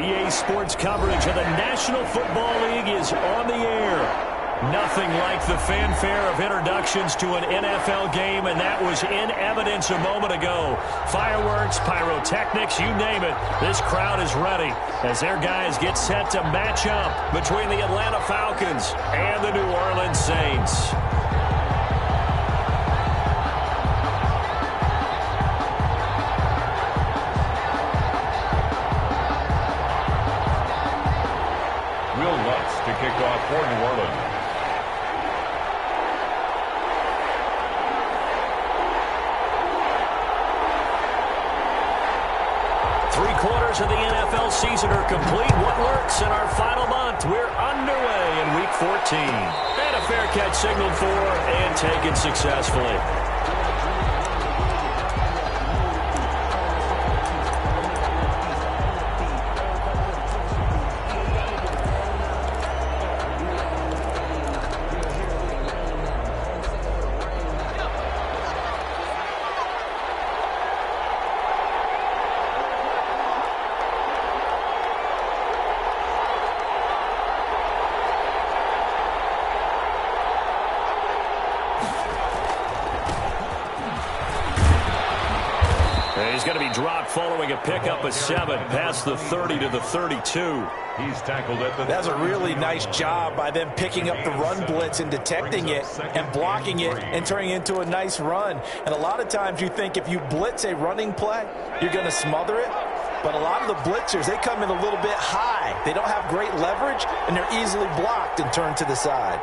EA Sports coverage of the National Football League is on the air. Nothing like the fanfare of introductions to an NFL game, and that was in evidence a moment ago. Fireworks, pyrotechnics, you name it. This crowd is ready as their guys get set to match up between the Atlanta Falcons and the New Orleans Saints. To kick off for New Orleans. Three-quarters of the NFL season are complete. What works in our final month? We're underway in Week 14. And a fair catch signaled for and taken successfully. He's going to be dropped following a pickup of 7 past the 30 to the 32. He's tackled at the... That's a really nice job by them picking up the run blitz and detecting it and blocking it and turning it into a nice run. And a lot of times you think if you blitz a running play, you're going to smother it. But a lot of the blitzers, they come in a little bit high. They don't have great leverage, and they're easily blocked and turned to the side.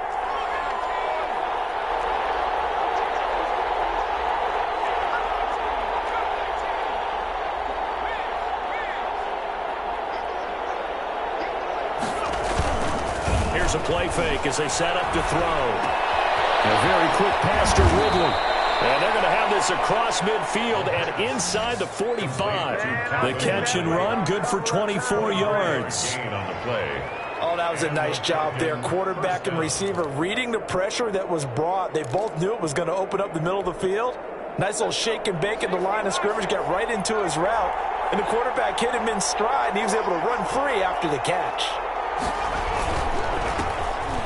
A play fake as they set up to throw. A very quick pass to Ridley. And they're going to have this across midfield and inside the 45. The catch and run, good for 24 yards. Oh, that was a nice job there. Quarterback and receiver reading the pressure that was brought. They both knew it was going to open up the middle of the field. Nice little shake and bake at the line of scrimmage, got right into his route. And the quarterback hit him in stride, and he was able to run free after the catch.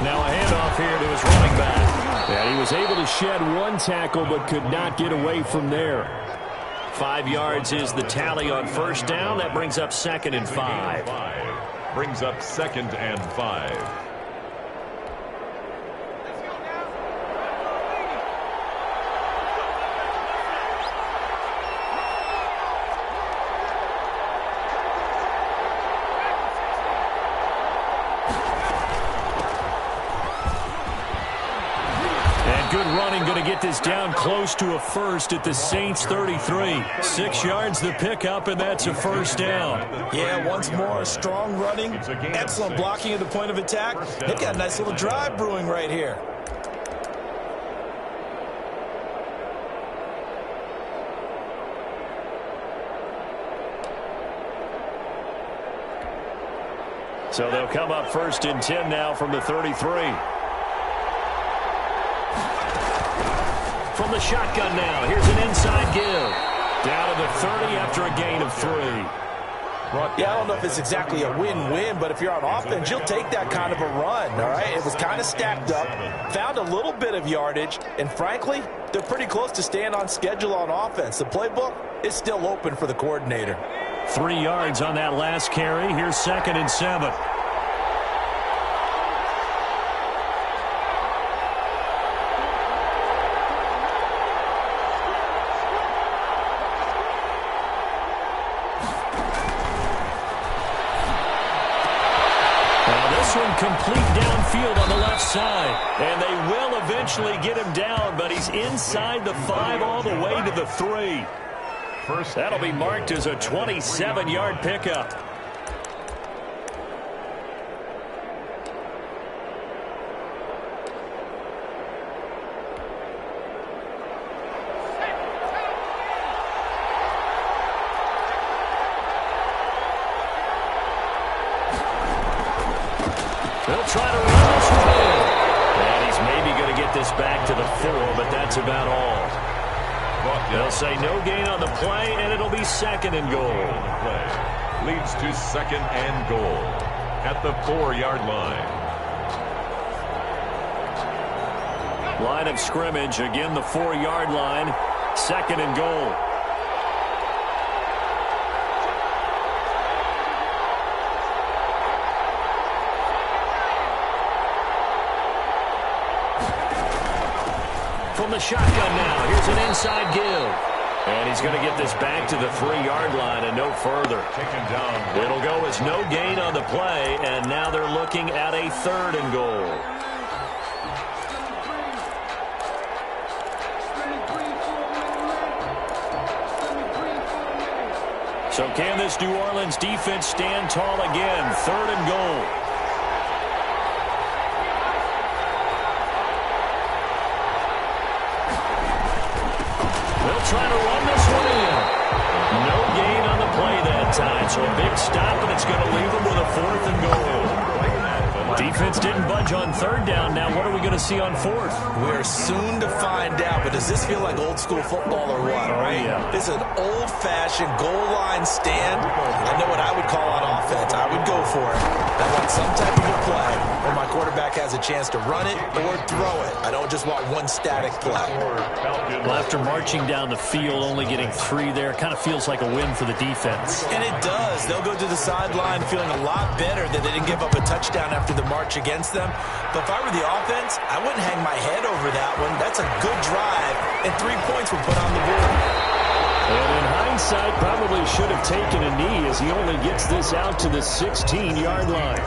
Now a handoff here to his running back. And he was able to shed one tackle but could not get away from there. 5 yards is the tally on first down. That brings up 2nd and 5. Brings up 2nd and 5. Good running, going to get this down close to a first at the Saints 33. 6 yards the pickup, and that's a first down. Yeah, once more, strong running, excellent blocking at the point of attack. They've got a nice little drive brewing right here. So they'll come up 1st and 10 now from the 33. From the shotgun now, here's an inside give. Down to the 30 after a gain of 3. Yeah, I don't know if it's exactly a win-win, but if you're on offense, you'll take that kind of a run, all right? It was kind of stacked up, found a little bit of yardage, and frankly, they're pretty close to staying on schedule on offense. The playbook is still open for the coordinator. 3 yards on that last carry. Here's 2nd and 7. Complete downfield on the left side. And they will eventually get him down, but he's inside the 5 all the way to the 3. That'll be marked as a 27-yard pickup. They'll try to run this one in. And he's maybe going to get this back to the 4, but that's about all. They'll say no gain on the play, and it'll be 2nd and goal. Leads to 2nd and goal at the 4-yard line. Line of scrimmage, again the 4-yard line, 2nd and goal. From the shotgun now, here's an inside give. And he's going to get this back to the 3-yard line and no further. Taken down. It'll go as no gain on the play, and now they're looking at a 3rd and goal. So can this New Orleans defense stand tall again? 3rd and goal. They'll try to run this one in. No gain on the play that time, so a big stop, and it's going to leave them with a 4th and goal. Defense didn't budge on 3rd down. Now what are we going to see on 4th? We're soon to find out, but does this feel like old school football or what? Oh, right? Yeah. This is an old-fashioned goal line stand. I know what I would call on offense. I would go for it. I want some type of a play where my quarterback has a chance to run it or throw it. I don't just want one static play. Well, after marching down the field, only getting 3 there, kind of feels like a win for the defense. And it does. They'll go to the sideline feeling a lot better that they didn't give up a touchdown after the march against them. But if I were the offense, I wouldn't hang my head over that one. That's a good drive, and 3 points were put on the board. And in hindsight, probably should have taken a knee as he only gets this out to the 16-yard line.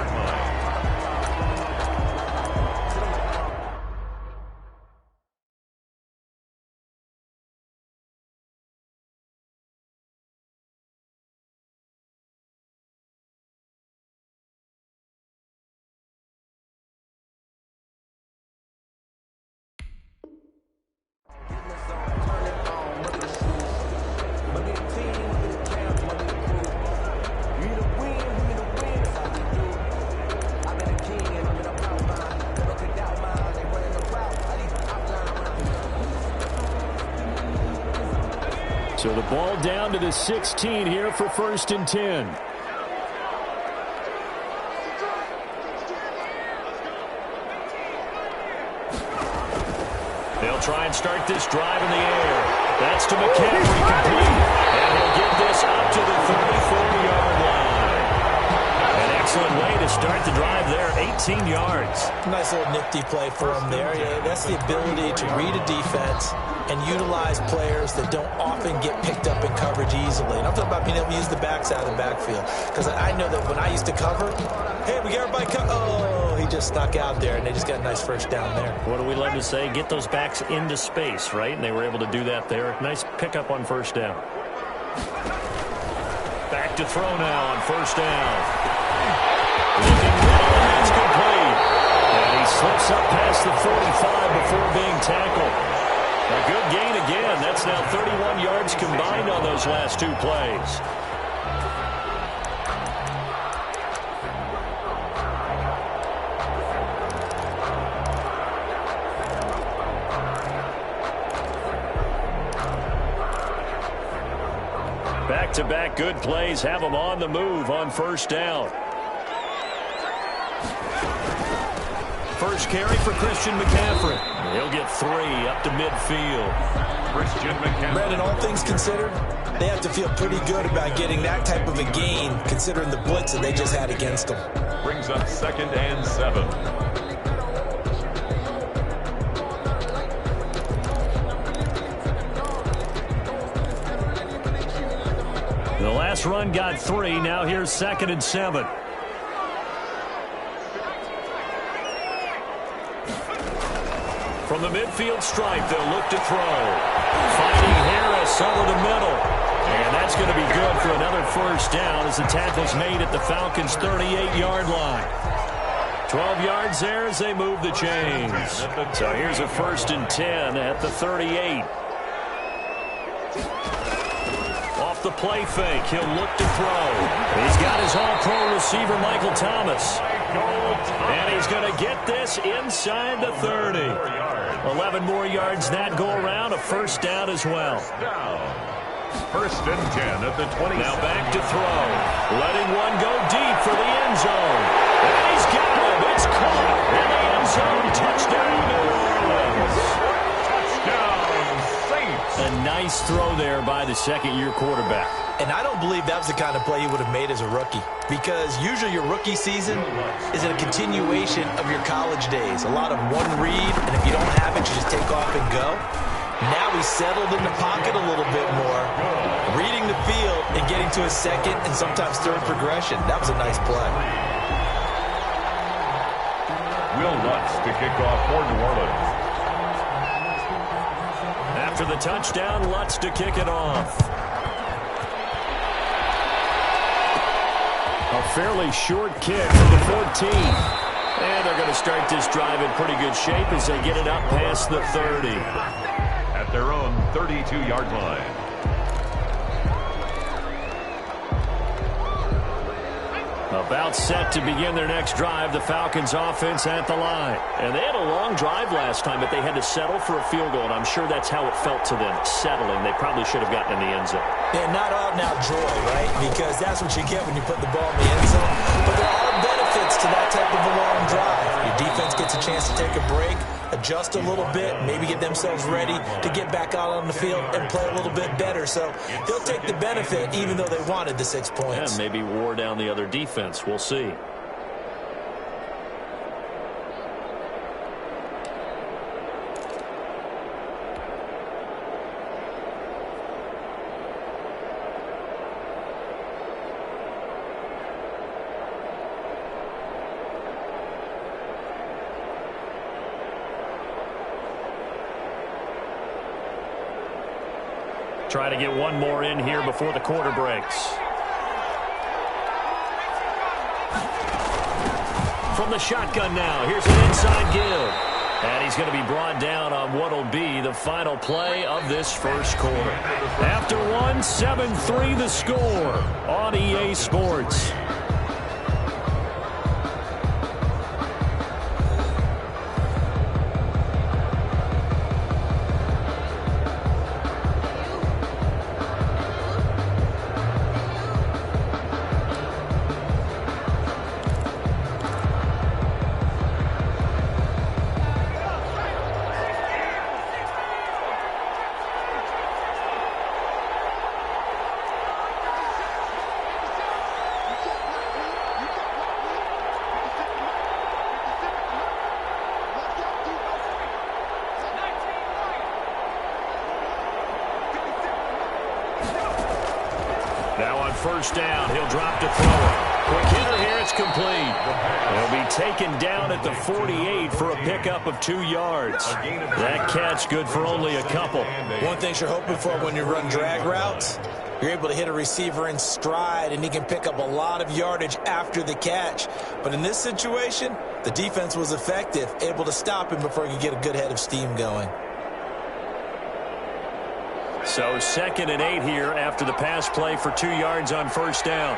So the ball down to the 16 here for 1st and 10. They'll try and start this drive in the air. That's to McCaffrey, complete. And he'll get this up to the 34-yard line. An excellent way to start the drive there, 18 yards. Nice little nifty play for him there. Yeah, that's the ability to read a defense and utilize players that don't often get picked up in coverage easily. And I'm talking about being able to use the backs out of the backfield. Because I know that when I used to cover, hey, we got everybody covered. Oh, he just snuck out there, and they just got a nice 1st down there. What do we love to say? Get those backs into space, right? And they were able to do that there. Nice pickup on 1st down. Back to throw now on 1st down. Looking middle, and that's complete. And he slips up past the 45 before being tackled. A good gain again. That's now 31 yards combined on those last 2 plays. Back-to-back good plays have them on the move on 1st down. First carry for Christian McCaffrey. He'll get 3 up to midfield. Christian McCaffrey. Brandon, all things considered, they have to feel pretty good about getting that type of a gain, considering the blitz that they just had against them. Brings up 2nd and 7. The last run got 3. Now here's 2nd and 7. From the midfield stripe, they'll look to throw. Finding Harris over the middle. And that's going to be good for another 1st down as the tackle's made at the Falcons' 38-yard line. 12 yards there as they move the chains. So here's a 1st and 10 at the 38. Off the play fake, he'll look to throw. He's got his all-pro receiver, Michael Thomas. And he's going to get this inside the 30. 11 more yards that go around, a 1st down as well. First and 10 at the 20. Now back to throw. Letting one go deep for the end zone. And he's got him. It's caught in the end zone. Touchdown, New Orleans. Touchdown, Saints. A nice throw there by the second-year quarterback. And I don't believe that was the kind of play he would have made as a rookie, because usually your rookie season is a continuation of your college days. A lot of one read, and if you don't have it, you just take off and go. Now he's settled in the pocket a little bit more, reading the field and getting to his second and sometimes third progression. That was a nice play. Will Lutz to kick off for New Orleans. After the touchdown, Lutz to kick it off. A fairly short kick from the 14. And they're going to start this drive in pretty good shape as they get it up past the 30. At their own 32-yard line. About set to begin their next drive, the Falcons offense at the line. And they had a long drive last time, but they had to settle for a field goal, and I'm sure that's how it felt to them, settling. They probably should have gotten in the end zone. Yeah, not out and out joy, right? Because that's what you get when you put the ball in the end zone. But there are benefits to that type of a long drive. Your defense gets a chance to take a break, adjust a little bit, maybe get themselves ready to get back out on the field and play a little bit better. So they'll take the benefit even though they wanted the 6 points. Yeah, maybe wore down the other defense. We'll see. Try to get one more in here before the quarter breaks. From the shotgun now, here's an inside give. And he's going to be brought down on what will be the final play of this first quarter. After one, 7-3 the score on EA Sports. Now on first down, he'll drop to throw it. Quick hitter here, it's complete. He'll be taken down at the 48 for a pickup of 2 yards. That catch good for only a couple. One thing you're hoping for when you run drag routes, you're able to hit a receiver in stride, and he can pick up a lot of yardage after the catch. But in this situation, the defense was effective, able to stop him before he could get a good head of steam going. So 2nd and 8 here after the pass play for 2 yards on first down.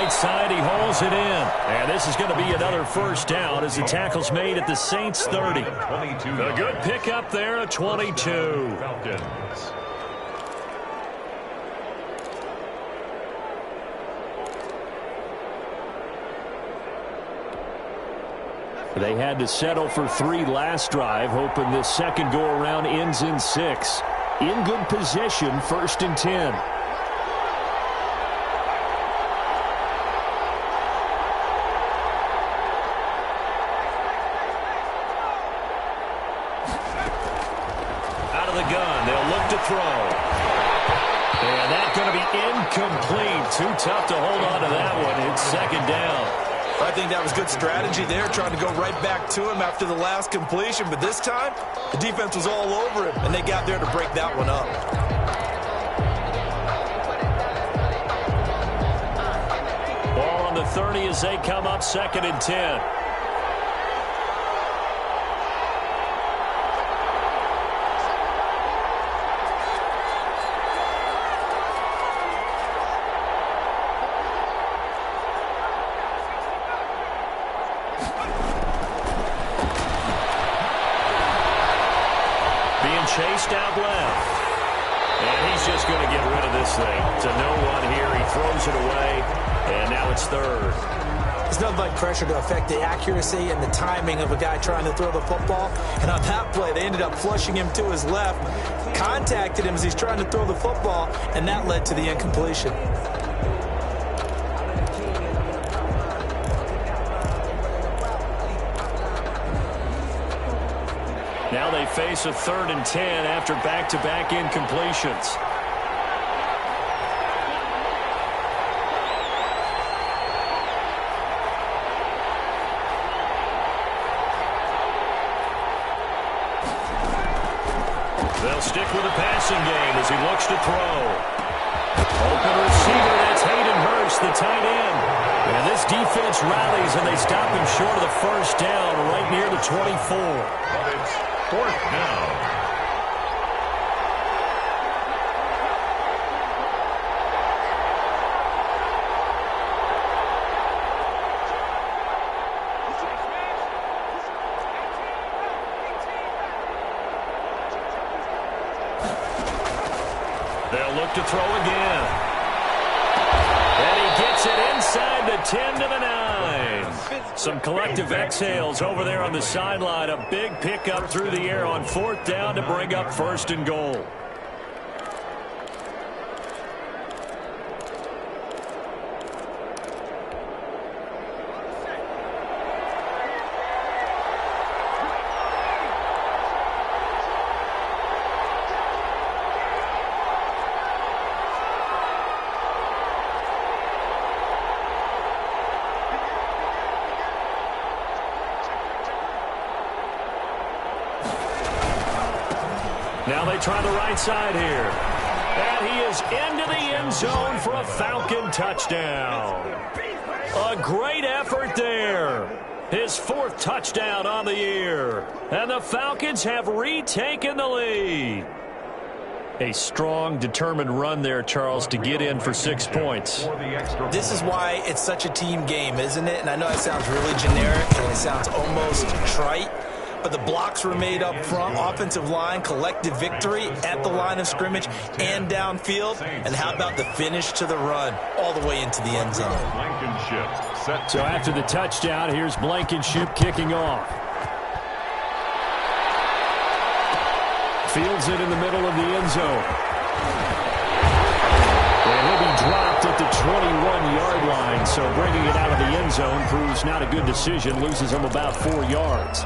Side, he holds it in. And this is going to be another first down as the tackle's made at the Saints 30. A good pickup there at 22. Falcons. They had to settle for 3 last drive, hoping this second go-around ends in 6. In good position, 1st and 10. Throw. And that's going to be incomplete. Too tough to hold on to that one. It's 2nd down. I think that was good strategy there, trying to go right back to him after the last completion. But this time, the defense was all over him, and they got there to break that one up. Ball on the 30 as they come up 2nd and 10. chased out left. And he's just going to get rid of this thing. It's a no-1 here. He throws it away, and now it's third. There's nothing like pressure to affect the accuracy and the timing of a guy trying to throw the football. And on that play, they ended up flushing him to his left, contacted him as he's trying to throw the football, and that led to the incompletion. Now they face a 3rd and 10 after back-to-back incompletions. They'll stick with the passing game as he looks to throw. Open receiver, that's Hayden Hurst, the tight end. And this defense rallies, and they stop him short of the first down right near the 24. But it's 4th down. They'll look to throw again. And he gets it inside the 10 to the 9. Some collective exhales over there on the sideline. A big pickup through the air on 4th down to bring up 1st and goal. Now they try the right side here. And he is into the end zone for a Falcon touchdown. A great effort there. His 4th touchdown on the year. And the Falcons have retaken the lead. A strong, determined run there, Charles, to get in for 6 points. This is why it's such a team game, isn't it? And I know it sounds really generic and it sounds almost trite. But the blocks were made up front, offensive line, collective victory at the line of scrimmage and downfield. And how about the finish to the run all the way into the end zone? So after the touchdown, here's Blankenship kicking off. Fields it in the middle of the end zone. And he'll be dropped at the 21-yard line. So bringing it out of the end zone proves not a good decision. Loses him about 4 yards.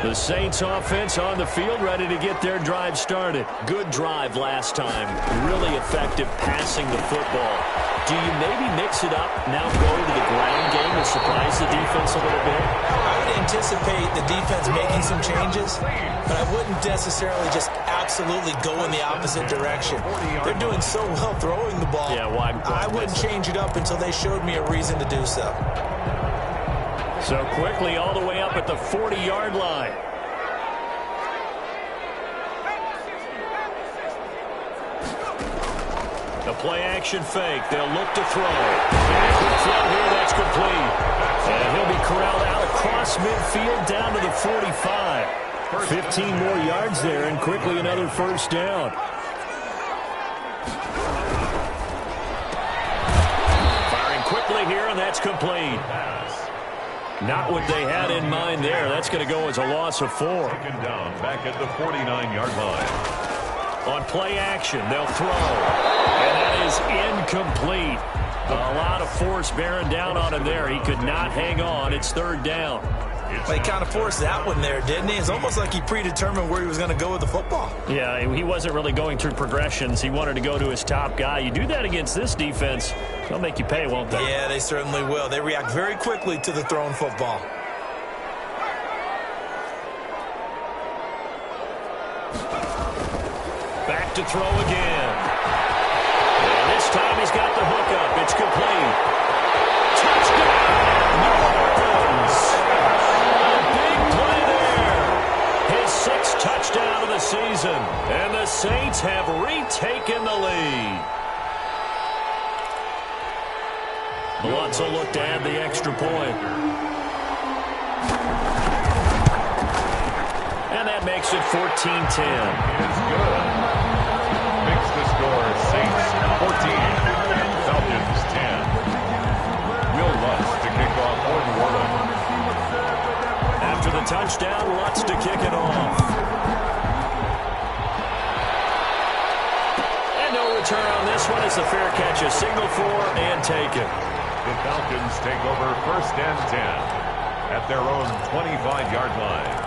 The Saints offense on the field, ready to get their drive started. Good drive last time. Really effective passing the football. Do you maybe mix it up, now go to the ground game and surprise the defense a little bit? I would anticipate the defense making some changes, but I wouldn't necessarily just absolutely go in the opposite direction. They're doing so well throwing the ball. Yeah, why I wouldn't change it up until they showed me a reason to do so. So quickly all the way up at the 40-yard line. The play-action fake. They'll look to throw. And quick throw here, that's complete. And he'll be corralled out across midfield down to the 45. 15 more yards there, and quickly another first down. Firing quickly here, and that's complete. Not what they had in mind there. That's going to go as a loss of 4. Taken down back at the 49-yard line. On play action, they'll throw. And that is incomplete. A lot of force bearing down on him there. He could not hang on. It's 3rd down. Well, he kind of forced that one there, didn't he? It's almost like he predetermined where he was going to go with the football. Yeah, he wasn't really going through progressions. He wanted to go to his top guy. You do that against this defense, they'll make you pay, won't they? Yeah, they certainly will. They react very quickly to the thrown football. to throw again. And this time he's got the hookup. It's complete. Touchdown, New Orleans. A big play there. His 6th touchdown of the season. And the Saints have retaken the lead. Lutz will look to add the extra point. And that makes it 14-10. Is good. Makes the score Saints 14, Falcons 10. Will Lutz to kick off for New Orleans. After the touchdown, Lutz to kick it off. And no return on this one as the fair catch is signaled for and taken. The Falcons take over 1st and 10 at their own 25-yard line.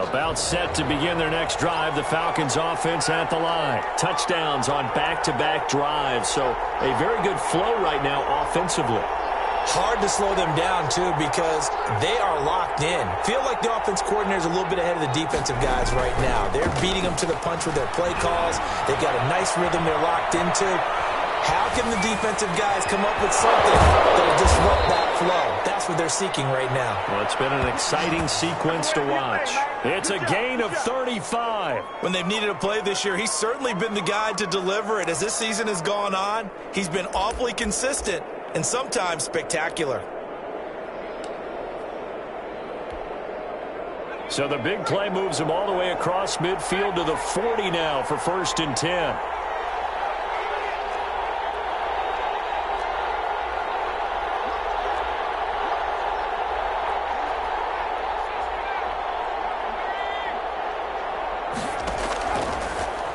About set to begin their next drive. The Falcons offense at the line. Touchdowns on back-to-back drives. So a very good flow right now offensively. Hard to slow them down, too, because they are locked in. Feel like the offense coordinator is a little bit ahead of the defensive guys right now. They're beating them to the punch with their play calls. They've got a nice rhythm they're locked into. How can the defensive guys come up with something that will disrupt that flow? That's what they're seeking right now. Well, it's been an exciting sequence to watch. It's a gain of 35. When they've needed a play this year, he's certainly been the guy to deliver it. As this season has gone on, he's been awfully consistent and sometimes spectacular. So the big play moves him all the way across midfield to the 40 now for 1st and 10.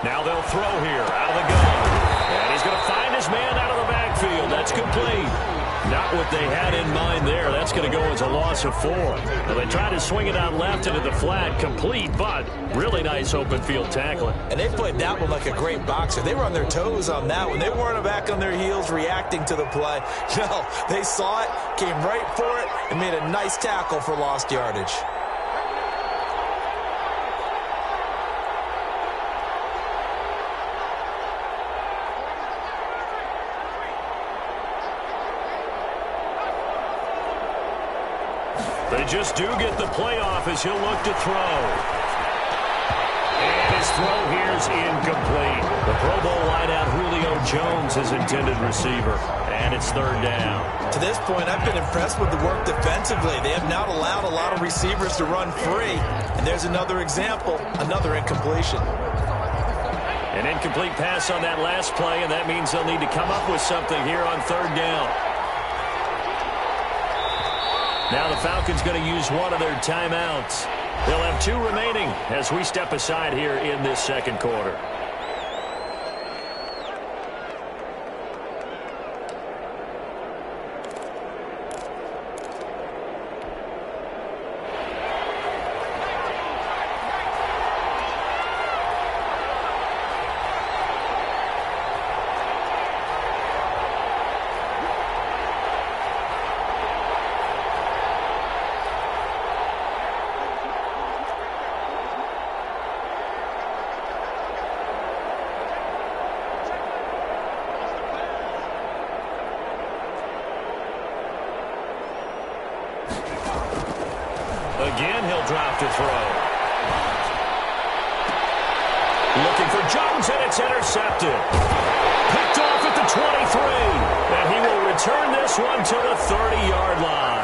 Now they'll throw here out of the gun. And he's going to find his man out of the backfield. That's complete. Not what they had in mind there. That's going to go as a loss of 4. Well, they tried to swing it out left into the flat. Complete, but really nice open field tackling. And they played that one like a great boxer. They were on their toes on that one. They weren't back on their heels reacting to the play. No, they saw it, came right for it, and made a nice tackle for lost yardage. They just do get the playoff as he'll look to throw. And his throw here's incomplete. The Pro Bowl wideout Julio Jones is intended receiver. And it's 3rd down. To this point, I've been impressed with the work defensively. They have not allowed a lot of receivers to run free. And there's another example, another incompletion. An incomplete pass on that last play, and that means they'll need to come up with something here on 3rd down. Now the Falcons going to use one of their timeouts. They'll have 2 remaining as we step aside here in this 2nd quarter. Again, he'll drop to throw. Looking for Jones, and it's intercepted. Picked off at the 23. And he will return this one to the 30-yard line.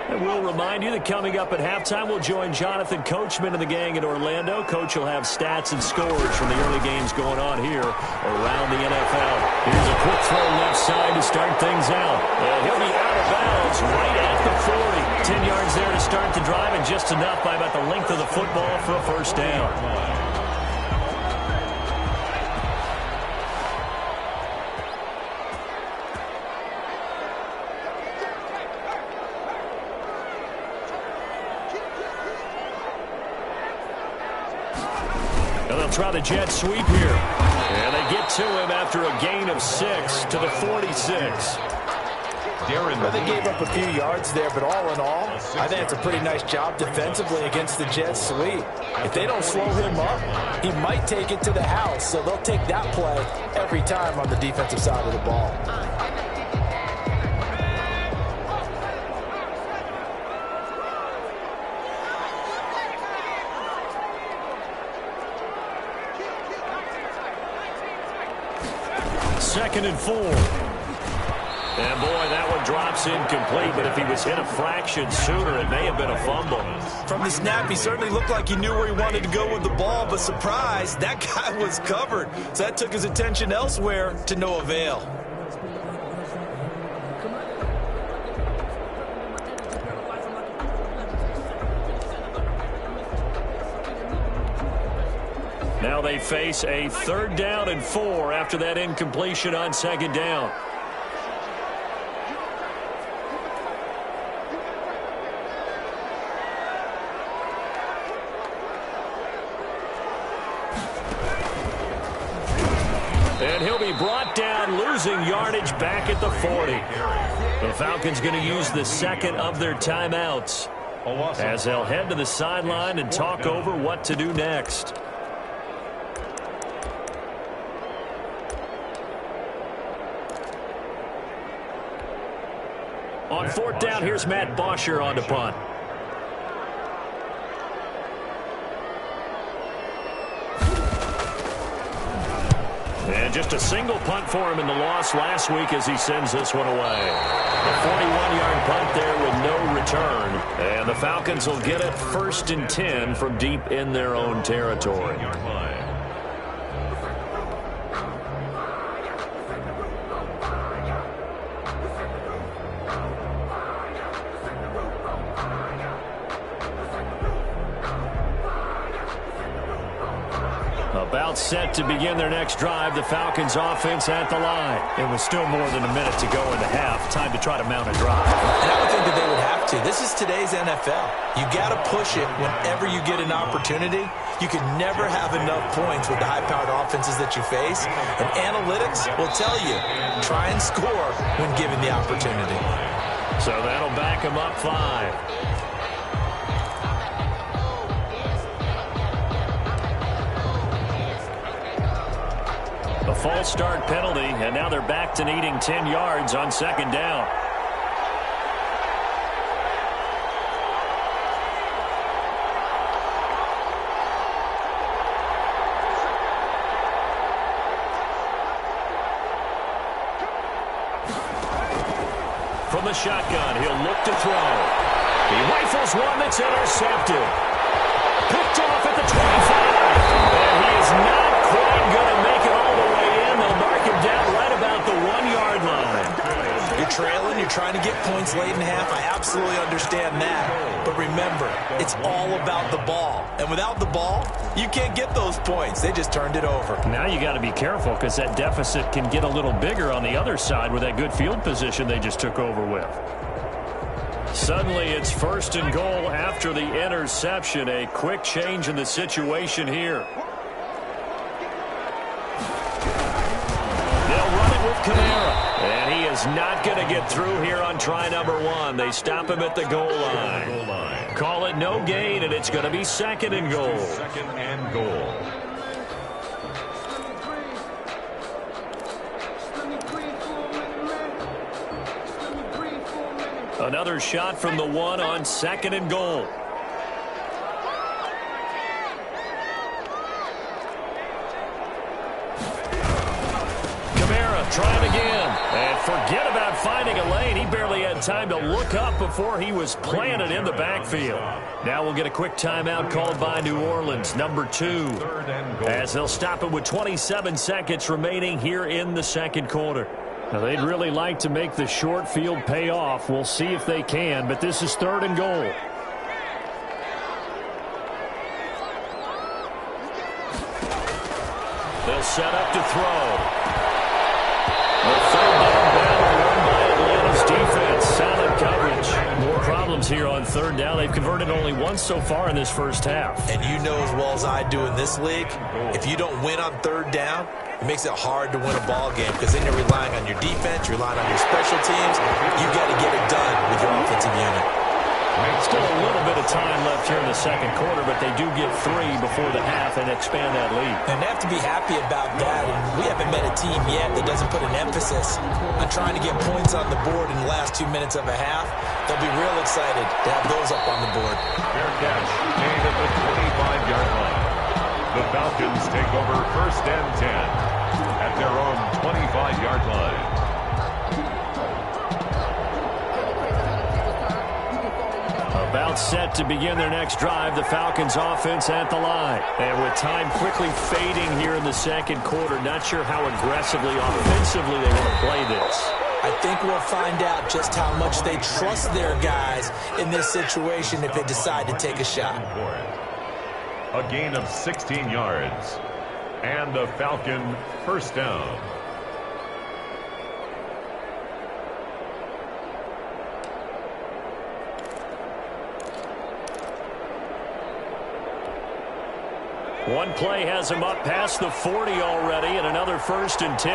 And we'll remind you that coming up at halftime, we'll join Jonathan Coachman and the gang in Orlando. Coach will have stats and scores from the early games going on here around the NFL. Here's a quick throw left side to start things out. And he'll be out of bounds right at the 40. 10 yards there to start the drive, and just enough by about the length of the football for a 1st down. And they'll try the jet sweep here. And they get to him after a gain of 6 to the 46. Well, they gave up a few yards there, but all in all, I think it's a pretty nice job defensively against the jet sweep. If they don't slow him up, he might take it to the house, so they'll take that play every time on the defensive side of the ball. Second and 4. And, boy, that one drops incomplete, but if he was hit a fraction sooner, it may have been a fumble. From the snap, he certainly looked like he knew where he wanted to go with the ball, but surprise, that guy was covered. So that took his attention elsewhere to no avail. Now they face a 3rd down and 4 after that incompletion on 2nd down. And he'll be brought down, losing yardage back at the 40. The Falcons going to use the second of their timeouts as they'll head to the sideline and talk over what to do next. On 4th down, here's Matt Bosher on to punt. And just a single punt for him in the loss last week as he sends this one away. A 41-yard punt there with no return. And the Falcons will get it 1st and 10 from deep in their own territory. About set to begin their next drive. The Falcons offense at the line. It was still more than a minute to go in the half. Time to try to mount a drive. And I would think that they would have to. This is today's NFL. You got to push it whenever you get an opportunity. You can never have enough points with the high-powered offenses that you face. And analytics will tell you, try and score when given the opportunity. So that'll back them up 5. A false start penalty, and now they're back to needing 10 yards on 2nd down. From the shotgun, he'll look to throw. He rifles one that's intercepted. Picked off at the 25. And he is not quite going to make it all the way in. They'll mark him down right about the 1-yard line. You're trailing, you're trying to get points late in half. I absolutely understand that. But remember, it's all about the ball. And without the ball, you can't get those points. They just turned it over. Now you got to be careful because that deficit can get a little bigger on the other side with that good field position they just took over with. Suddenly it's 1st and goal after the interception. A quick change in the situation here. They'll run it with Kamara. And he is not going to get through here on try number 1. They stop him at the goal line. Call it no gain, and it's going to be 2nd and goal. 2nd and goal. Another shot from the 1 on 2nd and goal. Kamara trying again. And forget about finding a lane. He barely had time to look up before he was planted in the backfield. Now we'll get a quick timeout called by New Orleans, number 2. As they'll stop it with 27 seconds remaining here in the 2nd quarter. Now, they'd really like to make the short field pay off. We'll see if they can, but this is 3rd and goal. They'll set up to throw. The 3rd down battle won by Atlanta's defense. Solid coverage. More problems here on on third down. They've converted only once so far in this first half. And you know as well as I do in this league, if you don't win on third down, it makes it hard to win a ball game because then you're relying on your defense, you're relying on your special teams. You got to get it done with your offensive unit. Still a little bit of time left here in the second quarter, but they do get 3 before the half and expand that lead. And they have to be happy about that. And we haven't met a team yet that doesn't put an emphasis on trying to get points on the board in the last 2 minutes of a half. They'll be real excited to have those up on the board. Fair catch, made at the 25-yard line. The Falcons take over first and 10 at their own 25-yard line. About set to begin their next drive, the Falcons offense at the line. And with time quickly fading here in the second quarter, not sure how aggressively, offensively they want to play this. I think we'll find out just how much they trust their guys in this situation if they decide to take a shot. A gain of 16 yards. And a Falcon first down. One play has him up past the 40 already, and another first and 10.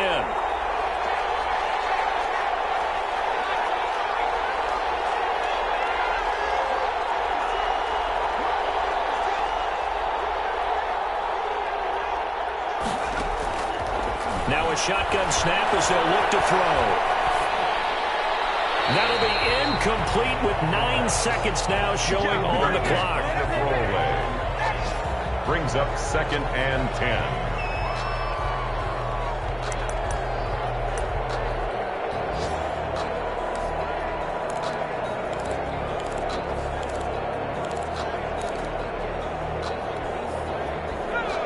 Now a shotgun snap as they'll look to throw. That'll be incomplete with 9 seconds now showing on the clock. Brings up second and 10.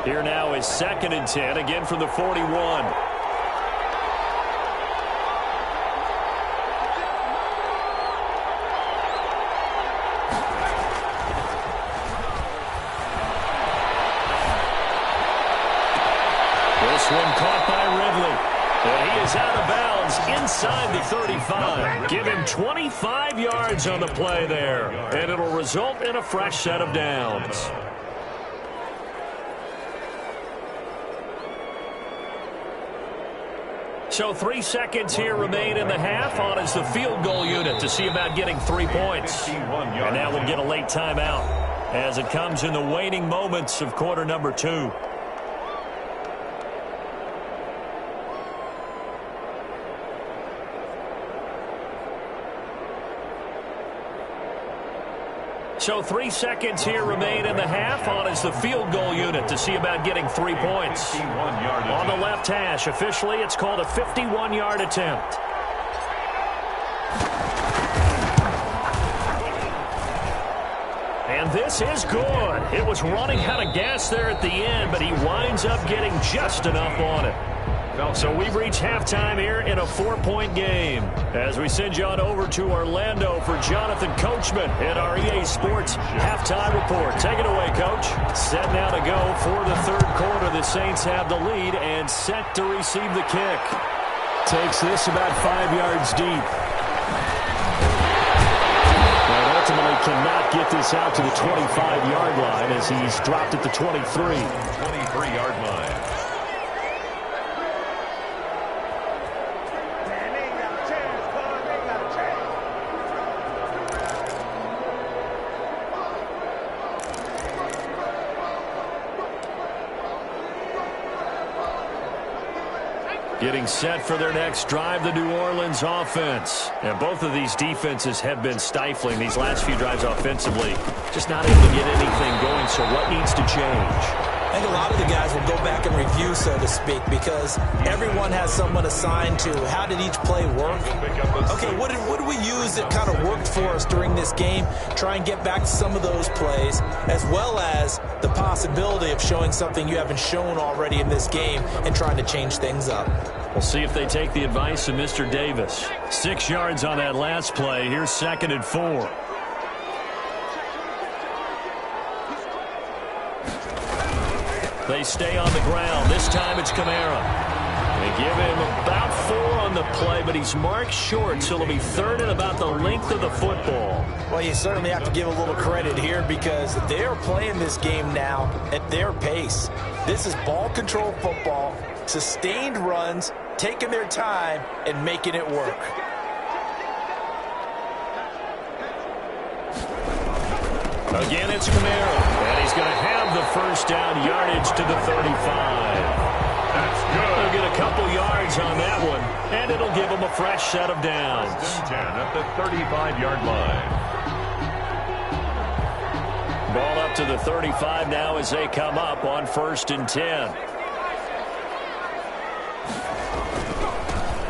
Here now is second and 10, again from the 41. This one caught by Ridley. And he is out of bounds inside the 35. Give him 25 yards on the play there. And it'll result in a fresh set of downs. So 3 seconds here remain in the half. On is the field goal unit to see about getting 3 points. And now we'll get a late timeout as it comes in the waning moments of quarter number 2. So 3 seconds here remain in the half. On is the field goal unit to see about getting 3 points. On the left hash, officially it's called a 51-yard attempt. And this is good. It was running out of gas there at the end, but he winds up getting just enough on it. So we've reached halftime here in a 4-point game. As we send you on over to Orlando for Jonathan Coachman in our EA Sports halftime report. Take it away, Coach. Set now to go for the third quarter. The Saints have the lead and set to receive the kick. Takes this about 5 yards deep. But ultimately cannot get this out to the 25-yard line as he's dropped at the 23. 23-yard line. Getting set for their next drive, the New Orleans offense. And both of these defenses have been stifling these last few drives offensively. Just not able to get anything going, so what needs to change? I think a lot of the guys will go back and review, so to speak, because everyone has someone assigned to how did each play work. Okay, what did we use that kind of worked for us during this game? Try and get back to some of those plays, as well as the possibility of showing something you haven't shown already in this game and trying to change things up. We'll see if they take the advice of Mr. Davis. 6 yards on that last play. Here's 2nd and 4. They stay on the ground. This time it's Kamara. They give him about 4 on the play, but he's marked short, so it'll be 3rd and about the length of the football. Well, you certainly have to give a little credit here because they're playing this game now at their pace. This is ball control football, sustained runs, taking their time and making it work. Again, it's Camaro, and he's going to have the first down, yardage to the 35. That's good. They'll get a couple yards on that one, and it'll give them a fresh set of downs. 10 at the 35-yard line. Ball up to the 35 now as they come up on 1st and 10.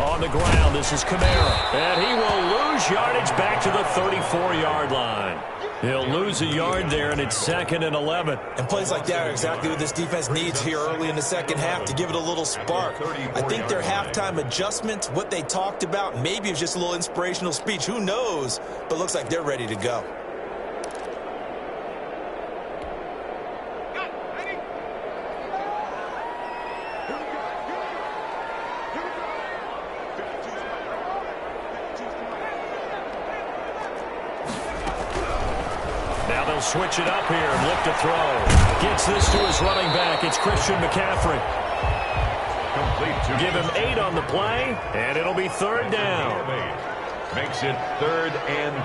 On the ground, this is Camaro, and he will lose yardage back to the 34-yard line. He'll lose a yard there, and it's 2nd and 11. And plays like that are exactly what this defense needs here early in the second half to give it a little spark. I think their halftime adjustments, what they talked about, maybe it was just a little inspirational speech. Who knows? But looks like they're ready to go. Switch it up here and look to throw. Gets this to his running back. It's Christian McCaffrey. Complete. Give him 8 on the play, and it'll be 3rd down. Makes it 3rd and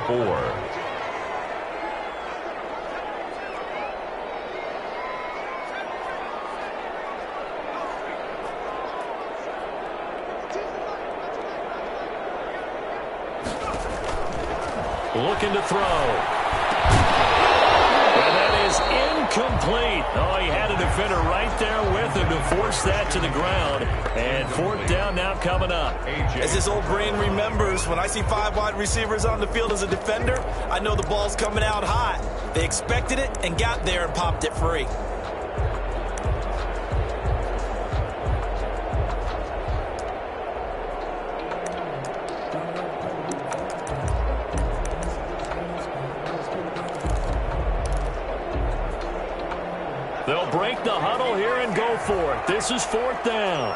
4. Looking to throw. Incomplete. Oh, he had a defender right there with him to force that to the ground. And 4th down now coming up. As his old brain remembers, when I see 5 wide receivers on the field as a defender, I know the ball's coming out hot. They expected it and got there and popped it free. They'll break the huddle here and go for it. This is 4th down.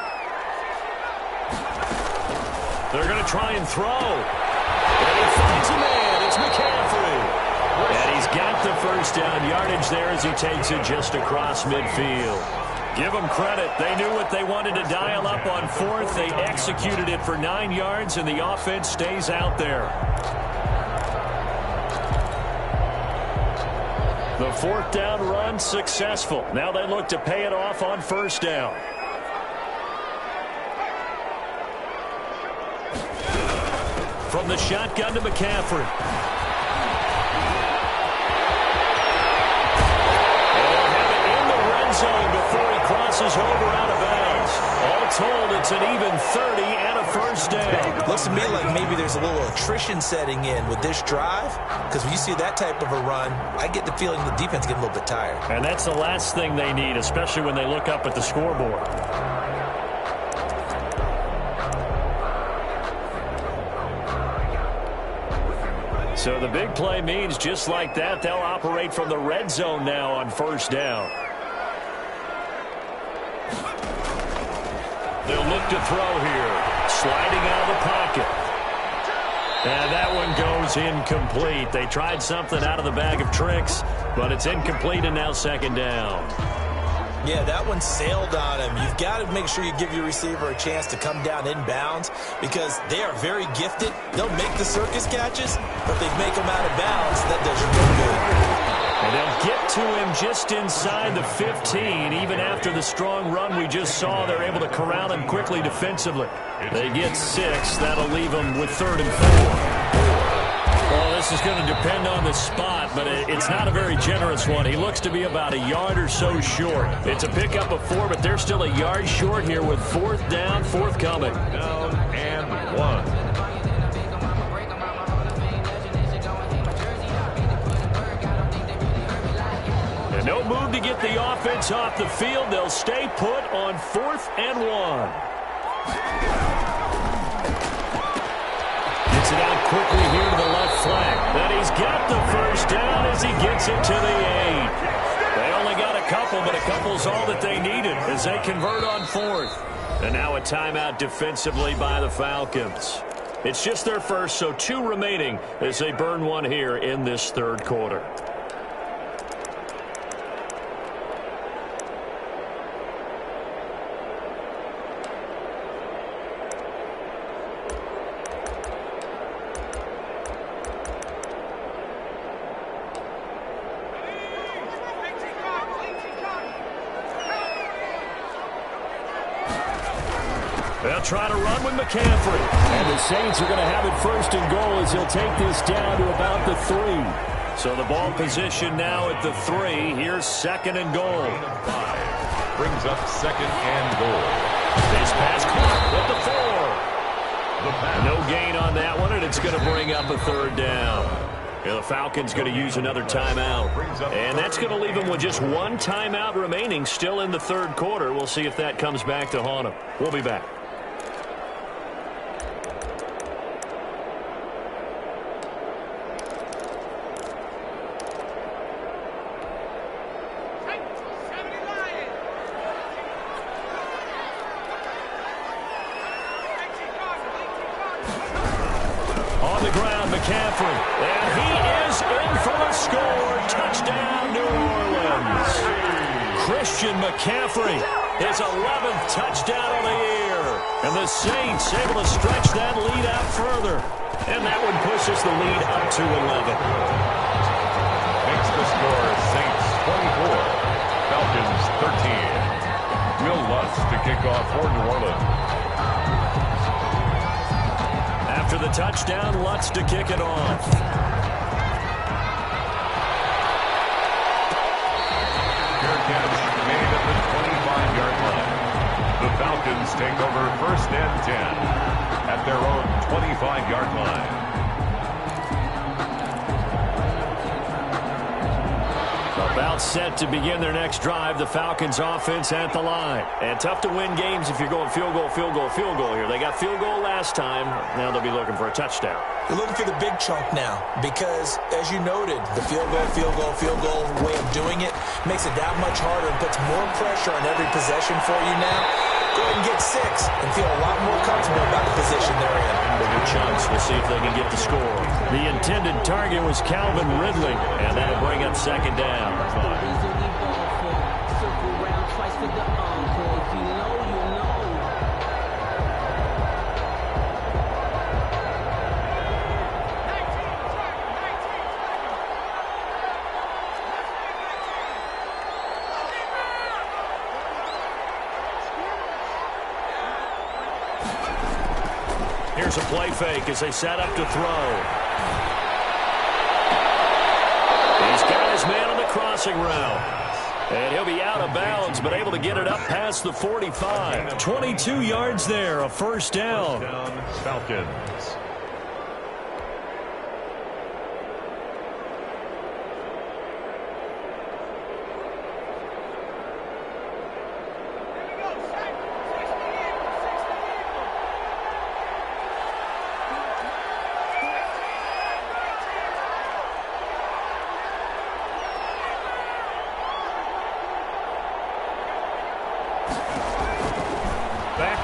They're going to try and throw. And he finds a man. It's McCaffrey. And he's got the first down yardage there as he takes it just across midfield. Give them credit. They knew what they wanted to dial up on 4th. They executed it for 9 yards, and the offense stays out there. The 4th down run successful. Now they look to pay it off on 1st down. From the shotgun to McCaffrey. And they'll have it in the red zone before he crosses over out of bounds. All told, it's an even 30 and a first down. Looks to me like maybe there's a little attrition setting in with this drive, because when you see that type of a run, I get the feeling the defense getting a little bit tired. And that's the last thing they need, especially when they look up at the scoreboard. So the big play means just like that, they'll operate from the red zone now on 1st down. They'll look to throw here. Sliding out of the pocket. And that one goes incomplete. They tried something out of the bag of tricks, but it's incomplete and now 2nd down. Yeah, that one sailed on him. You've got to make sure you give your receiver a chance to come down inbounds because they are very gifted. They'll make the circus catches, but if they make them out of bounds, that does you no good. And they'll get to him just inside the 15. Even after the strong run we just saw, they're able to corral him quickly defensively. They get 6. That'll leave them with 3rd and 4. Well, this is going to depend on the spot, but it's not a very generous one. He looks to be about a yard or so short. It's a pickup of 4, but they're still a yard short here with 4th down, forthcoming. Down and 1. No move to get the offense off the field. They'll stay put on 4th and 1. Gets it out quickly here to the left flank. And he's got the first down as he gets it to the 8. They only got a couple, but a couple's all that they needed as they convert on fourth. And now a timeout defensively by the Falcons. It's just their first, so 2 remaining as they burn one here in this third quarter. They'll try to run with McCaffrey. And the Saints are going to have it first and goal as he'll take this down to about the 3. So the ball position now at the 3. Here's second and goal. Brings up second and goal. This pass caught at the 4. No gain on that one, and it's going to bring up a third down. The Falcons going to use another timeout. And that's going to leave them with just 1 timeout remaining still in the third quarter. We'll see if that comes back to haunt them. We'll be back. McCaffrey, and he is in for the score. Touchdown, New Orleans. Christian McCaffrey, his 11th touchdown of the year. And the Saints able to stretch that lead out further. And that one pushes the lead up to 11. Makes the score Saints 24, Falcons 13. Will Lutz to kick off for New Orleans. After the touchdown, Lutz to kick it off. Fair catch made at the 25-yard line. The Falcons take over first and 10 at their own 25-yard line. About set to begin their next drive. The Falcons offense at the line. And tough to win games if you're going field goal, field goal, field goal here. They got field goal last time. Now they'll be looking for a touchdown. They're looking for the big chunk now because, as you noted, the field goal way of doing it makes it that much harder and puts more pressure on every possession for you now. Go ahead and get 6 and feel a lot more comfortable about the position they're in. Bigger chunks. We'll see if they can get the score. The intended target was Calvin Ridley, and that'll bring up second down. Here's a play fake as they set up to throw. He's got his man on the crossing route. And he'll be out of bounds, but able to get it up past the 45. 22 yards there, a first down. Falcons.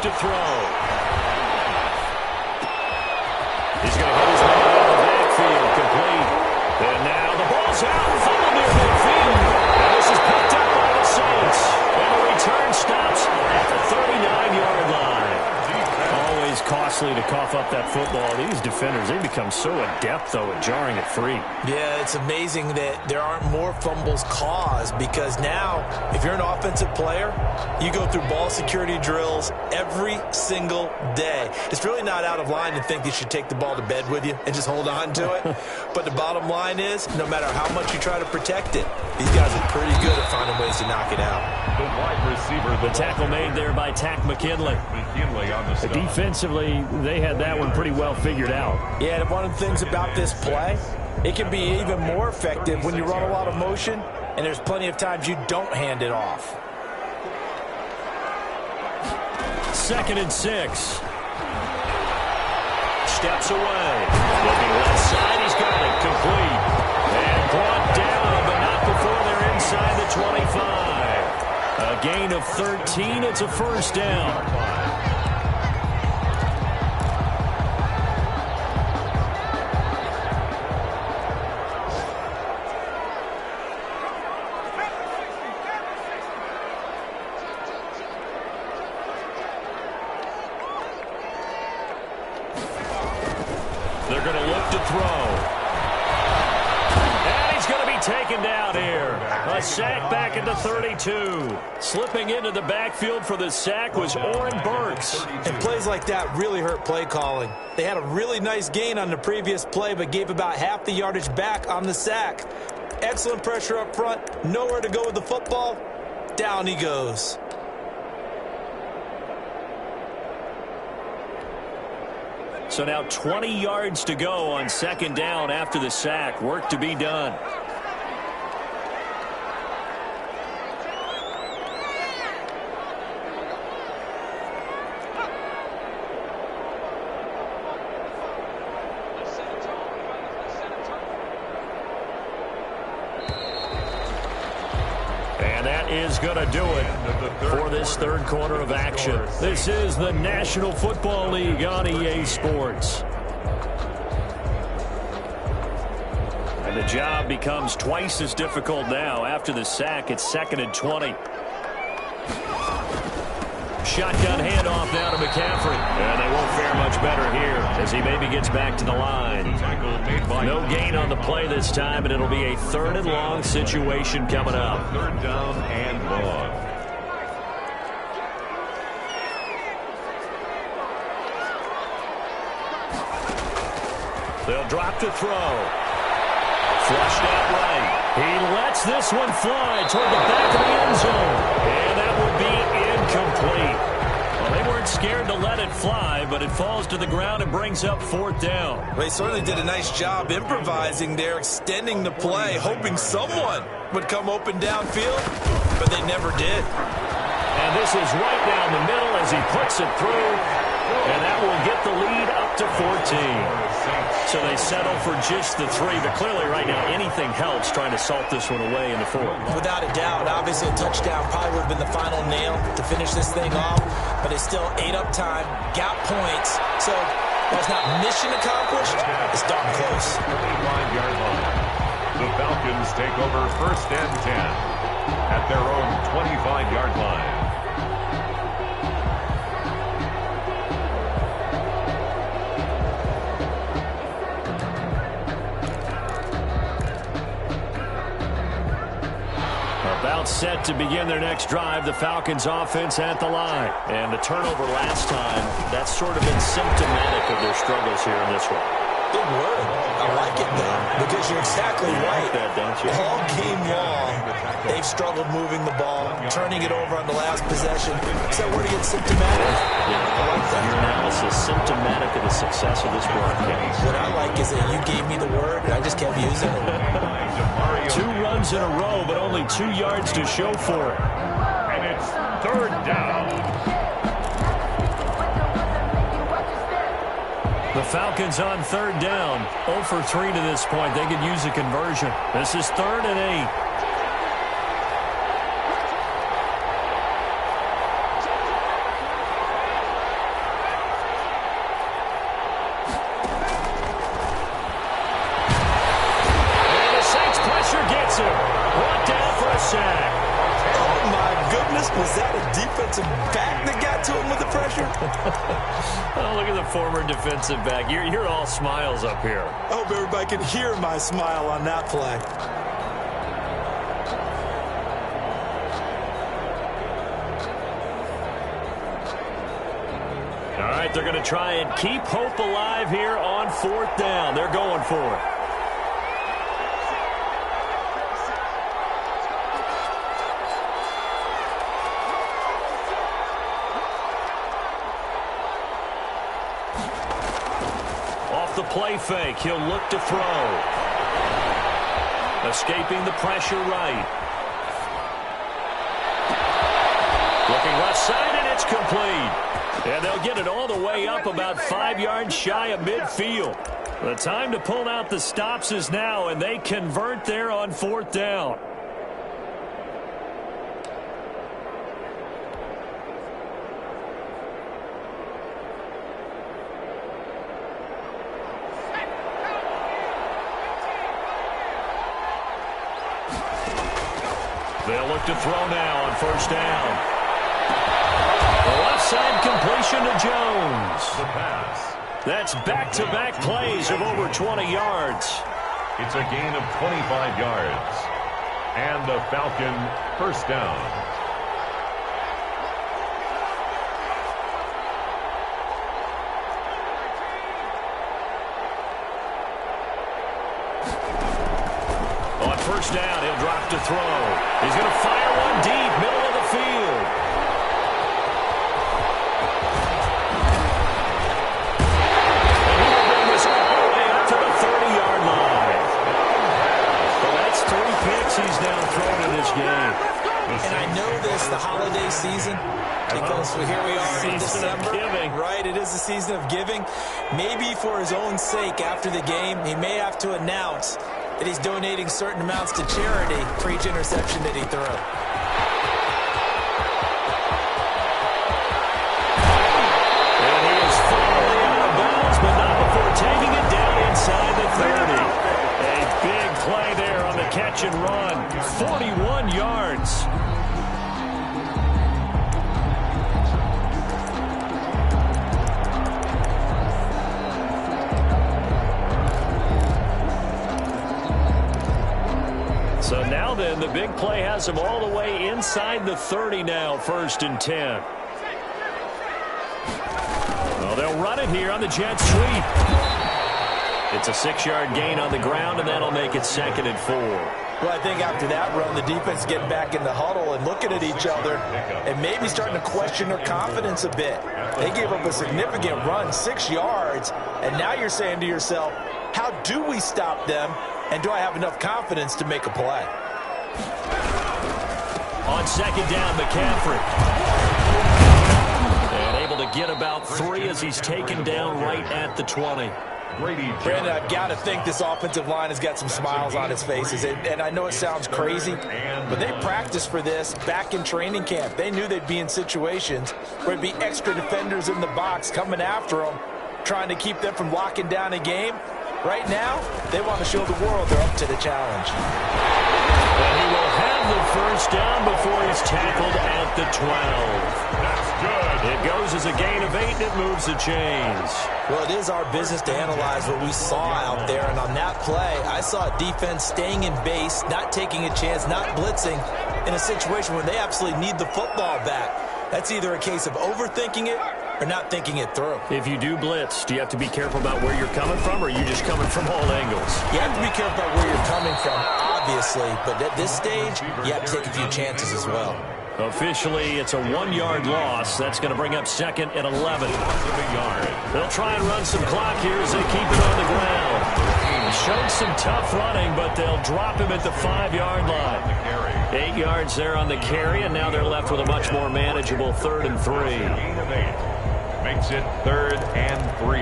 To throw. He's going to hit his man out of the backfield, complete. And now the ball's out, full near midfield. And this is picked up by the Saints. And the return stops at the 39-yard line. Always costly to cough up that football. These defenders, they become so adept, though, at jarring it free. Yeah, it's amazing that there aren't more fumbles caused because now, if you're an offensive player, you go through ball security drills every single day. It's really not out of line to think you should take the ball to bed with you and just hold on to it. But the bottom line is, no matter how much you try to protect it, these guys are pretty good at finding ways to knock it out. The wide receiver. The tackle made there by Tack McKinley. McKinley on the stop. Defensively, they had that one pretty well figured out. Yeah, and one of the things about this play, it can be even more effective when you run a lot of motion, and there's plenty of times you don't hand it off. 2nd and 6. Steps away. Looking left side, he's got it complete. And brought down, but not before they're inside the 25. A gain of 13. It's a first down. They're going to look to throw. And he's going to be taken down here. A sack back into 32. Slipping into the backfield for the sack was Oren Burks. And plays like that really hurt play calling. They had a really nice gain on the previous play, but gave about half the yardage back on the sack. Excellent pressure up front. Nowhere to go with the football. Down he goes. So now 20 yards to go on second down after the sack. Work to be done. And that is going to do it for this third quarter of action. This is the National Football League on EA Sports. And the job becomes twice as difficult now. After the sack, it's 2nd and 20. Shotgun handoff now to McCaffrey. And they won't fare much better here as he maybe gets back to the line. No gain on the play this time, and it'll be a 3rd and long situation coming up. 3rd down and long. They'll drop to throw. Flushed out right. He lets this one fly toward the back of the end zone. And that would be incomplete. Well, they weren't scared to let it fly, but it falls to the ground and brings up 4th down. Well, they certainly did a nice job improvising there, extending the play, hoping someone would come open downfield, but they never did. And this is right down the middle as he puts it through, and that will get the lead up to 14. So they settle for just the 3, but clearly right now anything helps trying to salt this one away in the 4th. Without a doubt, obviously a touchdown probably would have been the final nail to finish this thing off, but it's still ate up time, got points, so that's not mission accomplished, it's darn close. 25-yard line. The Falcons take over 1st and 10 at their own 25-yard line. About set to begin their next drive, the Falcons offense at the line. And the turnover last time, that's sort of been symptomatic of their struggles here in this one. Good word. I like it, though, because you're exactly right. Like that, don't you? All game long, they've struggled moving the ball, turning it over on the last possession. Is that word again, symptomatic? Yeah, I like that. Your analysis, symptomatic of the success of this broadcast. What I like is that you gave me the word, and I just kept using it. 2 runs in a row, but only 2 yards to show for it. And it's 3rd down. The Falcons on 3rd down. 0 for 3 to this point. They could use a conversion. This is 3rd and 8. And the Saints pressure gets him. Brought down for a sack. Oh, my goodness. Was that a defensive back that got to him with the pressure? Oh, look at the former defensive back. You're all smiles up here. I hope everybody can hear my smile on that play. All right, they're going to try and keep hope alive here on 4th down. They're going for it. Off the play fake, he'll look to throw. Escaping the pressure right. Looking left side, and it's complete. And they'll get it all the way up about 5 yards shy of midfield. The time to pull out the stops is now, and they convert there on 4th down. look to throw now on first down. The left side completion to Jones. The pass. That's back-to-back plays of over 20 yards. It's a gain of 25 yards. And the Falcon first down. On first down, he'll drop to throw. He's going to fire one deep, middle of the field. And he will bring this all the way up to the 30-yard line. Well, that's 3 picks he's now thrown in this game. And I know this, the holiday season, because here we are in December. Right, it is the season of giving. Maybe for his own sake after the game, he may have to announce that he's donating certain amounts to charity for each interception that he threw. And he is finally out of bounds, but not before taking it down inside the 30. A big play there on the catch and run. 41 yards. So now then, the big play has him all the way inside the 30 now, 1st and 10. Well, they'll run it here on the jet sweep. It's a 6-yard gain on the ground, and that'll make it 2nd and 4. Well, I think after that run, the defense getting back in the huddle and looking at each other and maybe starting to question their confidence a bit. They gave up a significant run, 6 yards, and now you're saying to yourself, how do we stop them? And do I have enough confidence to make a play? On 2nd down, McCaffrey. And able to get about 3 as he's taken down right at the 20. Brandon, I've got to think this offensive line has got some smiles on its faces. And I know it sounds crazy, but they practiced for this back in training camp. They knew they'd be in situations where there'd be extra defenders in the box coming after them, trying to keep them from locking down a game. Right now, they want to show the world they're up to the challenge. And he will have the first down before he's tackled at the 12. That's good. It goes as a gain of 8, and it moves the chains. Well, it is our business to analyze what we saw out there. And on that play, I saw a defense staying in base, not taking a chance, not blitzing in a situation where they absolutely need the football back. That's either a case of overthinking it or not thinking it through. If you do blitz, do you have to be careful about where you're coming from, or are you just coming from all angles? You have to be careful about where you're coming from, obviously, but at this stage, you have to take a few chances as well. Officially, it's a 1-yard loss. That's going to bring up 2nd and 11. They'll try and run some clock here as they keep it on the ground. Showed some tough running, but they'll drop him at the 5-yard line. 8 yards there on the carry, and now they're left with a much more manageable 3rd and 3. Makes it 3rd and 3.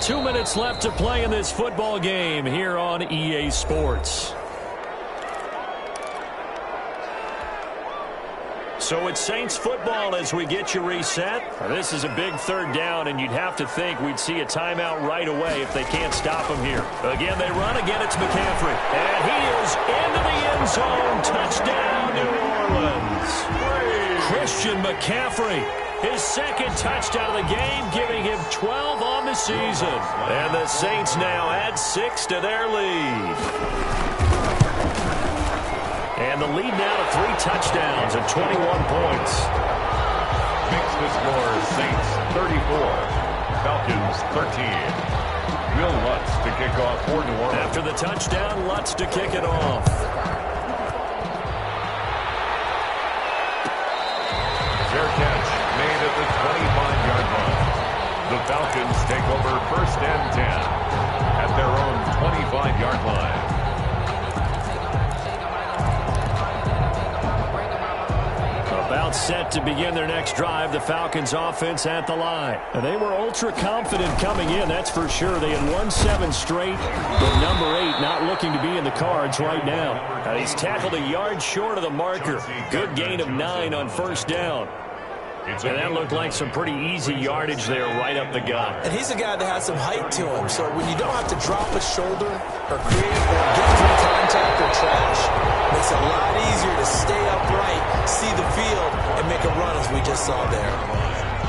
2 minutes left to play in this football game here on EA Sports. So it's Saints football as we get you reset. This is a big 3rd down, and you'd have to think we'd see a timeout right away if they can't stop him here. Again, they run. Again, it's McCaffrey. And he is into the end zone. Touchdown, New Orleans. Christian McCaffrey, his 2nd touchdown of the game, giving him 12 on the season. And the Saints now add 6 to their lead. And the lead now to 3 touchdowns at 21 points. Makes the score Saints 34, Falcons 13. Will Lutz to kick off for New Orleans. After the touchdown, Lutz to kick it off. Their catch made at the 25-yard line. The Falcons take over 1st and 10 at their own 25-yard line. About set to begin their next drive, the Falcons offense at the line. And they were ultra confident coming in, that's for sure. They had won 7 straight, but number 8 not looking to be in the cards right now. And he's tackled a yard short of the marker. Good gain of 9 on first down. And that looked like some pretty easy yardage there right up the gut. And he's a guy that has some height to him. So when you don't have to drop a shoulder or create or get through contact or trash, it makes it a lot easier to stay upright, see the field, and make a run as we just saw there.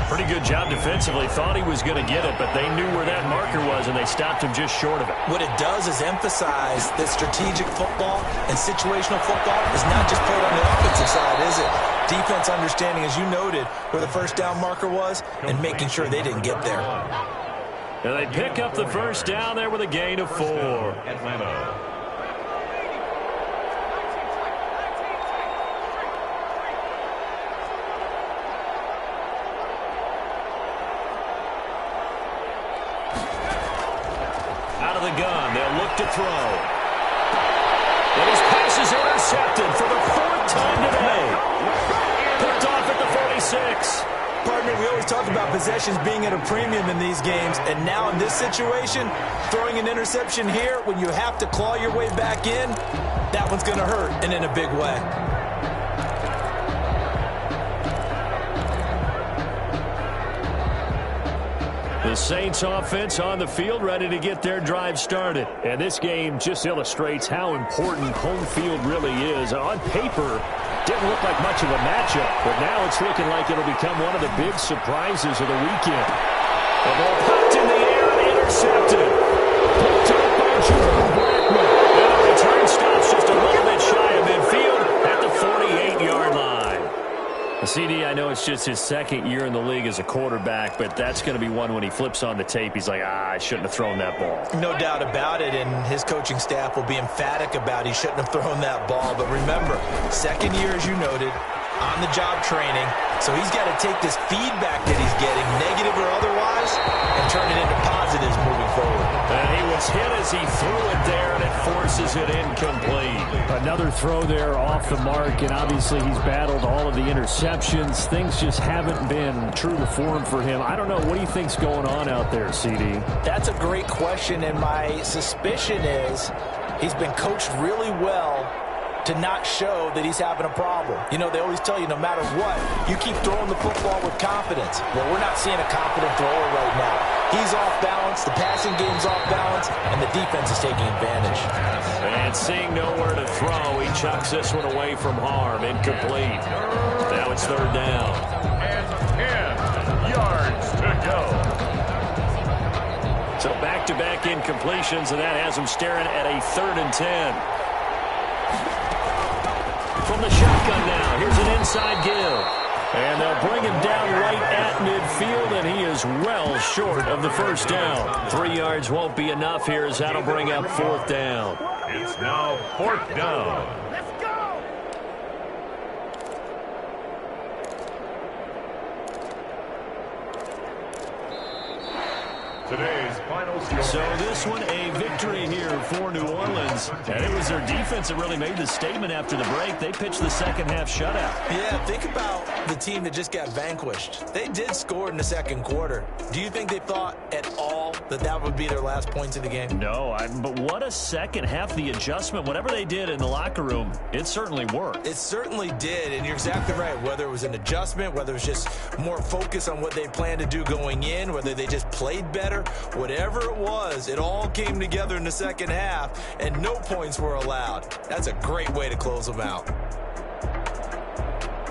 Pretty good job defensively. Thought he was going to get it, but they knew where that marker was, and they stopped him just short of it. What it does is emphasize that strategic football and situational football is not just played on the offensive side, is it? Defense understanding, as you noted, where the first down marker was and making sure they didn't get there. And they pick up the first down there with a gain of 4. Atlanta. Gun. They'll look to throw. And his pass is intercepted for the 4th time today. Picked off at the 46. Partner, we always talk about possessions being at a premium in these games, and now in this situation, throwing an interception here when you have to claw your way back in, that one's going to hurt, and in a big way. The Saints offense on the field, ready to get their drive started. And this game just illustrates how important home field really is. On paper, didn't look like much of a matchup, but now it's looking like it'll become one of the big surprises of the weekend. The ball popped in the air and intercepted. Picked up by Jerome Blackman. And the return stops just a little bit shy of midfield at the 48-yard line. CD, I know it's just his 2nd year in the league as a quarterback, but that's going to be one when he flips on the tape. He's like, I shouldn't have thrown that ball. No doubt about it, and his coaching staff will be emphatic about he shouldn't have thrown that ball. But remember, 2nd year, as you noted, on-the-job training, so he's got to take this feedback that he's getting, negative or otherwise, and turn it into positives moving forward. And he was hit as he threw it there, and it forces it incomplete. Another throw there off the mark, and obviously he's battled all of the interceptions. Things just haven't been true to form for him. I don't know. What do you think's going on out there, CD? That's a great question, and my suspicion is he's been coached really well to not show that he's having a problem. You know, they always tell you no matter what, you keep throwing the football with confidence. Well, we're not seeing a confident thrower right now. He's off balance, the passing game's off balance, and the defense is taking advantage. And seeing nowhere to throw, he chucks this one away from harm. Incomplete. Now it's 3rd down. And 10 yards to go. So back-to-back incompletions, and that has him staring at a 3rd and 10. From the shotgun now, here's an inside give. And they'll bring him down right at midfield, and he is well short of the first down. 3 yards won't be enough here as that'll bring up 4th down. It's now 4th down. Today's final score. So this one, a victory here for New Orleans. And it was their defense that really made the statement after the break. They pitched the second half shutout. Yeah, think about the team that just got vanquished. They did score in the 2nd quarter. Do you think they thought at all that that would be their last points of the game? No, but what a second half. The adjustment, whatever they did in the locker room, it certainly worked. It certainly did, and you're exactly right. Whether it was an adjustment, whether it was just more focus on what they planned to do going in, whether they just played better, whatever it was, it all came together in the second half, and no points were allowed. That's a great way to close them out.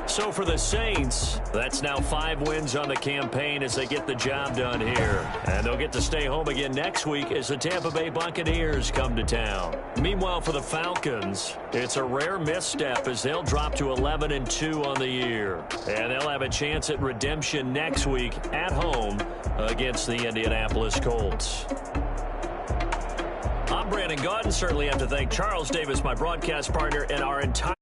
So for the Saints, that's now 5 wins on the campaign as they get the job done here. And they'll get to stay home again next week as the Tampa Bay Buccaneers come to town. Meanwhile, for the Falcons, it's a rare misstep as they'll drop to 11-2 on the year. And they'll have a chance at redemption next week at home against the Indianapolis Colts. I'm Brandon Gaudin. Certainly have to thank Charles Davis, my broadcast partner, and our entire